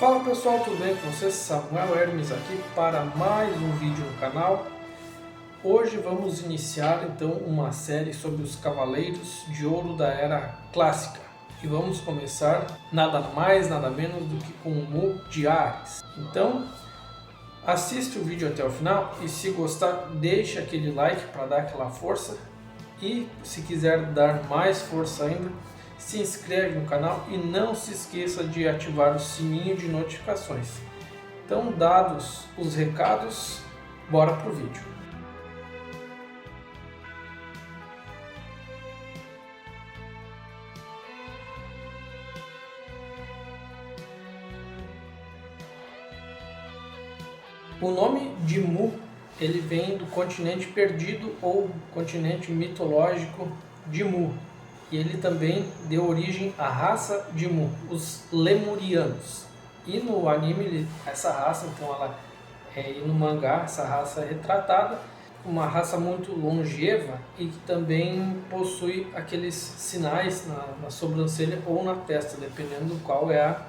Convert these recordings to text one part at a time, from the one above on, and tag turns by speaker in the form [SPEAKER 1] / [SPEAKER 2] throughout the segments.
[SPEAKER 1] Fala pessoal, tudo bem com vocês? Samuel Hermes aqui para mais um vídeo no canal. Hoje vamos iniciar então uma série sobre os Cavaleiros de Ouro da Era Clássica. E vamos começar nada mais, nada menos do que com o Mu de Ares. Então, assiste o vídeo até o final e se gostar, deixa aquele like para dar aquela força. E se quiser dar mais força ainda, se inscreve no canal e não se esqueça de ativar o sininho de notificações. Então, dados os recados, bora pro vídeo. O nome de Mu, ele vem do continente perdido ou continente mitológico de Mu. E ele também deu origem à raça de Mu, os Lemurianos. E no anime, essa raça, então e no mangá, essa raça é retratada, uma raça muito longeva e que também possui aqueles sinais na sobrancelha ou na testa, dependendo qual é a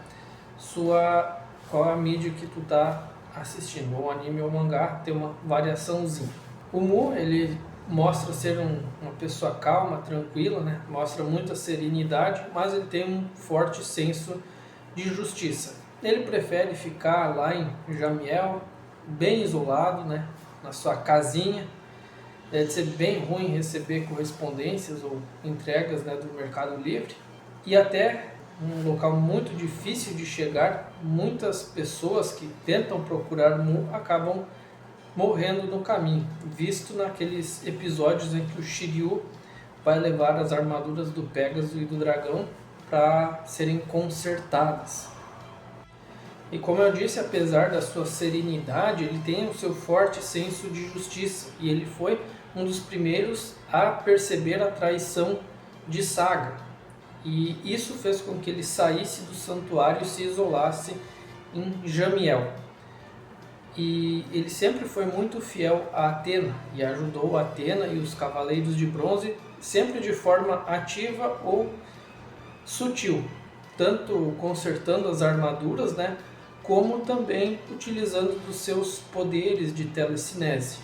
[SPEAKER 1] mídia que tu está assistindo, ou anime ou mangá, tem uma variaçãozinha. O Mu, ele mostra ser uma pessoa calma, tranquila, né? Mostra muita serenidade, mas ele tem um forte senso de justiça. Ele prefere ficar lá em Jamiel, bem isolado, né? Na sua casinha. Deve ser bem ruim receber correspondências ou entregas, né, do Mercado Livre. E até um local muito difícil de chegar, muitas pessoas que tentam procurar Mu acabam morrendo no caminho, visto naqueles episódios em que o Shiryu vai levar as armaduras do Pégaso e do Dragão para serem consertadas. E como eu disse, apesar da sua serenidade, ele tem o seu forte senso de justiça, e ele foi um dos primeiros a perceber a traição de Saga. E isso fez com que ele saísse do santuário e se isolasse em Jamiel. E ele sempre foi muito fiel a Atena e ajudou Atena e os Cavaleiros de Bronze sempre de forma ativa ou sutil, tanto consertando as armaduras, né, como também utilizando dos seus poderes de telecinese.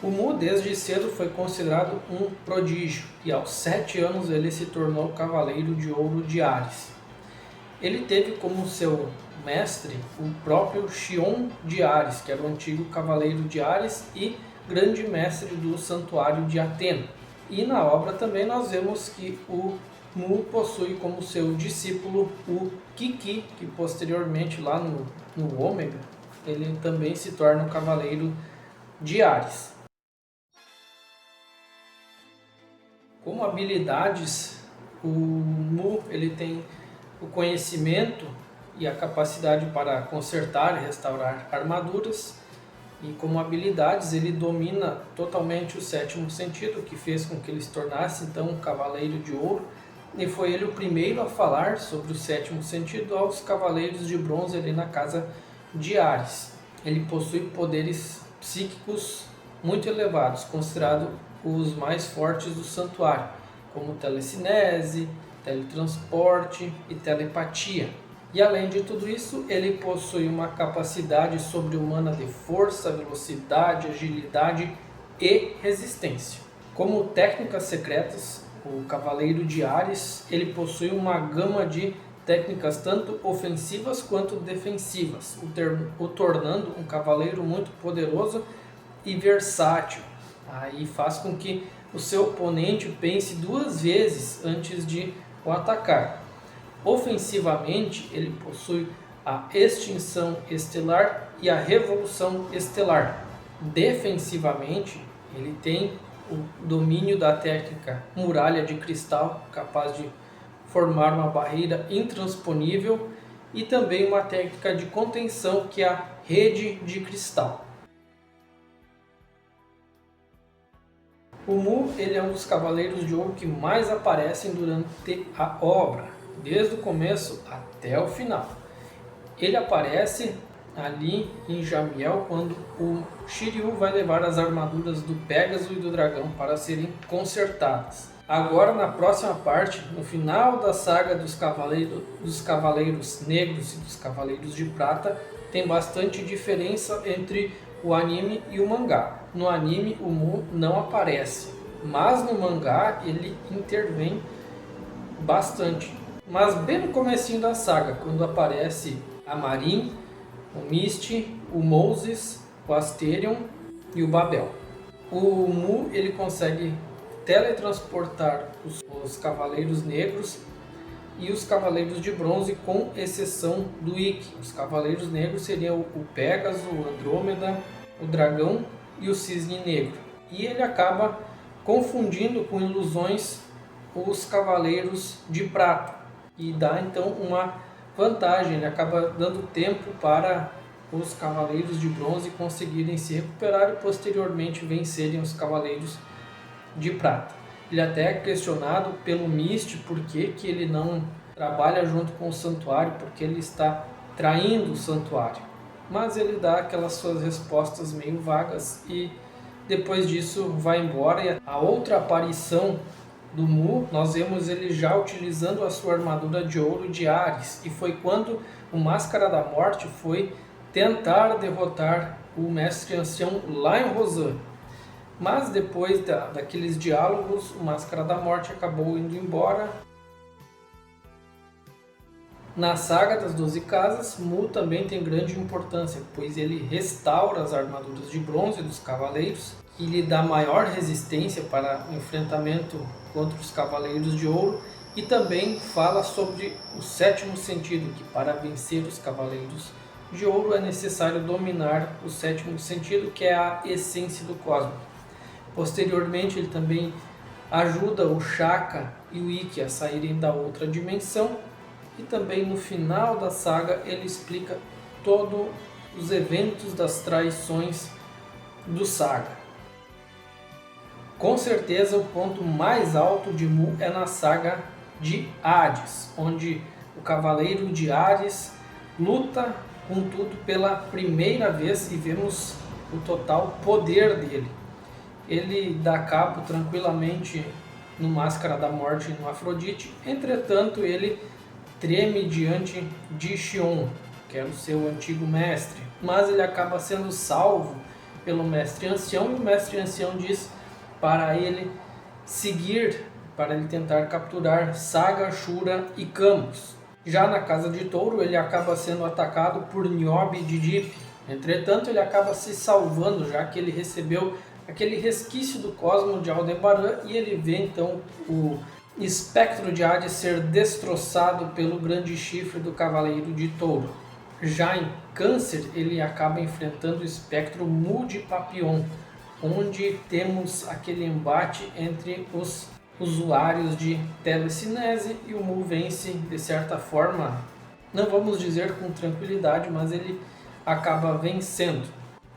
[SPEAKER 1] O Mu desde cedo foi considerado um prodígio e aos 7 anos ele se tornou Cavaleiro de Ouro de Ares. Ele teve como seu mestre o próprio Xion de Ares, que era o antigo Cavaleiro de Ares e grande mestre do Santuário de Atena. E na obra também nós vemos que o Mu possui como seu discípulo o Kiki, que posteriormente lá no Ômega, ele também se torna o Cavaleiro de Ares. Como habilidades, o Mu ele tem o conhecimento e a capacidade para consertar e restaurar armaduras, e como habilidades ele domina totalmente o sétimo sentido, que fez com que ele se tornasse então um Cavaleiro de Ouro, e foi ele o primeiro a falar sobre o sétimo sentido aos Cavaleiros de Bronze ali na casa de Ares. Ele possui poderes psíquicos muito elevados, considerados os mais fortes do santuário, como telecinese, teletransporte e telepatia. E além de tudo isso, ele possui uma capacidade sobre-humana de força, velocidade, agilidade e resistência. Como técnicas secretas, o Cavaleiro de Ares ele possui uma gama de técnicas tanto ofensivas quanto defensivas, o tornando um cavaleiro muito poderoso e versátil. Aí faz com que o seu oponente pense 2 vezes antes de o atacar. Ofensivamente, ele possui a extinção estelar e a revolução estelar. Defensivamente, ele tem o domínio da técnica muralha de cristal, capaz de formar uma barreira intransponível, e também uma técnica de contenção, que é a rede de cristal. O Mu ele é um dos Cavaleiros de Ouro que mais aparecem durante a obra, desde o começo até o final. Ele aparece ali em Jamiel quando o Shiryu vai levar as armaduras do Pégaso e do Dragão para serem consertadas. Agora, na próxima parte, no final da saga dos Cavaleiros Negros e dos Cavaleiros de Prata, tem bastante diferença entre o anime e o mangá. No anime, o Mu não aparece, mas no mangá ele intervém bastante. Mas bem no comecinho da saga, quando aparece a Marin, o Misty, o Moses, o Asterion e o Babel. O Mu ele consegue teletransportar os Cavaleiros Negros e os Cavaleiros de Bronze, com exceção do Ikki. Os Cavaleiros Negros seriam o Pégaso, o Andrômeda, o Dragão e o Cisne Negro. E ele acaba confundindo com ilusões os Cavaleiros de Prata. E dá então uma vantagem, ele acaba dando tempo para os Cavaleiros de Bronze conseguirem se recuperar e posteriormente vencerem os Cavaleiros de Prata. Ele até é questionado pelo Misty por que ele não trabalha junto com o Santuário, porque ele está traindo o Santuário. Mas ele dá aquelas suas respostas meio vagas e depois disso vai embora. E a outra aparição do Mu, nós vemos ele já utilizando a sua armadura de ouro de Ares, e foi quando o Máscara da Morte foi tentar derrotar o Mestre Ancião lá em Rosan. Mas depois daqueles diálogos, o Máscara da Morte acabou indo embora. Na saga das 12 Casas, Mu também tem grande importância, pois ele restaura as armaduras de bronze dos cavaleiros e lhe dá maior resistência para o enfrentamento contra os Cavaleiros de Ouro, e também fala sobre o sétimo sentido, que para vencer os Cavaleiros de Ouro é necessário dominar o sétimo sentido, que é a essência do cosmos. Posteriormente, ele também ajuda o Shaka e o Ikki a saírem da outra dimensão, e também no final da saga ele explica todos os eventos das traições do Saga. Com certeza o ponto mais alto de Mu é na saga de Hades, onde o Cavaleiro de Hades luta com tudo pela primeira vez e vemos o total poder dele. Ele dá cabo tranquilamente no Máscara da Morte e no Afrodite, entretanto ele treme diante de Xion, que era o seu antigo mestre, mas ele acaba sendo salvo pelo Mestre Ancião, e o Mestre Ancião diz para ele seguir, para ele tentar capturar Saga, Shura e Camus. Já na Casa de Touro, ele acaba sendo atacado por Niobe e Didip. Entretanto, ele acaba se salvando, já que ele recebeu aquele resquício do cosmo de Aldebaran, e ele vê então o espectro de Hades ser destroçado pelo grande chifre do Cavaleiro de Touro. Já em Câncer, ele acaba enfrentando o espectro Mu de Papillon, onde temos aquele embate entre os usuários de telecinese, e o Mu vence de certa forma, não vamos dizer com tranquilidade, mas ele acaba vencendo.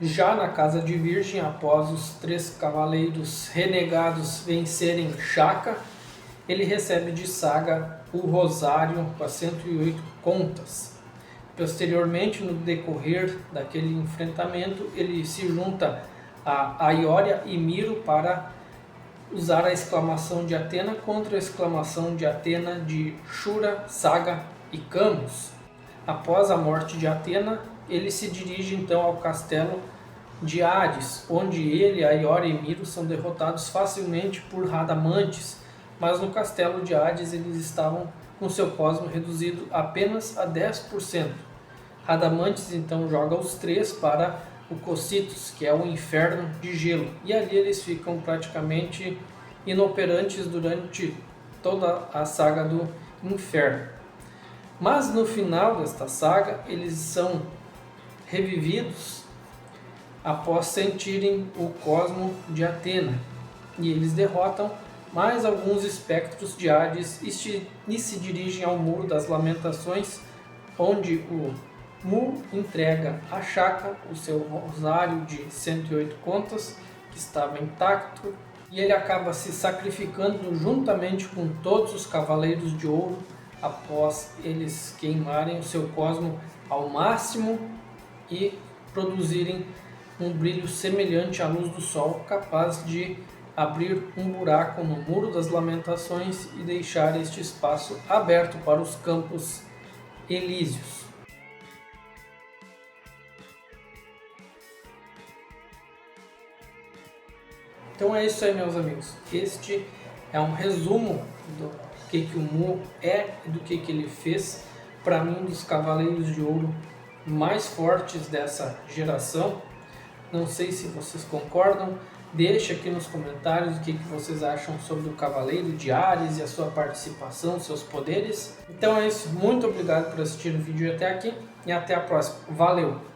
[SPEAKER 1] Já na Casa de Virgem, após os 3 cavaleiros renegados vencerem Shaka, ele recebe de Saga o Rosário com as 108 contas. Posteriormente, no decorrer daquele enfrentamento, ele se junta a Aioria e Miro para usar a exclamação de Atena contra a exclamação de Atena de Shura, Saga e Camus. Após a morte de Atena, ele se dirige então ao castelo de Hades, onde ele, Aioria e Miro são derrotados facilmente por Radamantes, mas no castelo de Hades eles estavam com seu cosmo reduzido apenas a 10%. Radamantes então joga os 3 para o Cocytus, que é o inferno de gelo, e ali eles ficam praticamente inoperantes durante toda a saga do inferno. Mas no final desta saga eles são revividos após sentirem o cosmo de Atena, e eles derrotam mais alguns espectros de Hades e se dirigem ao Muro das Lamentações, onde o Mu entrega a Shaka o seu rosário de 108 contas, que estava intacto, e ele acaba se sacrificando juntamente com todos os Cavaleiros de Ouro, após eles queimarem o seu cosmo ao máximo e produzirem um brilho semelhante à luz do Sol, capaz de abrir um buraco no Muro das Lamentações e deixar este espaço aberto para os Campos Elíseos. Então é isso aí, meus amigos. Este é um resumo do que o Mu é e do que ele fez. Para mim, um dos Cavaleiros de Ouro mais fortes dessa geração. Não sei se vocês concordam. Deixe aqui nos comentários o que vocês acham sobre o Cavaleiro de Ares e a sua participação, seus poderes. Então é isso. Muito obrigado por assistir o vídeo até aqui e até a próxima. Valeu!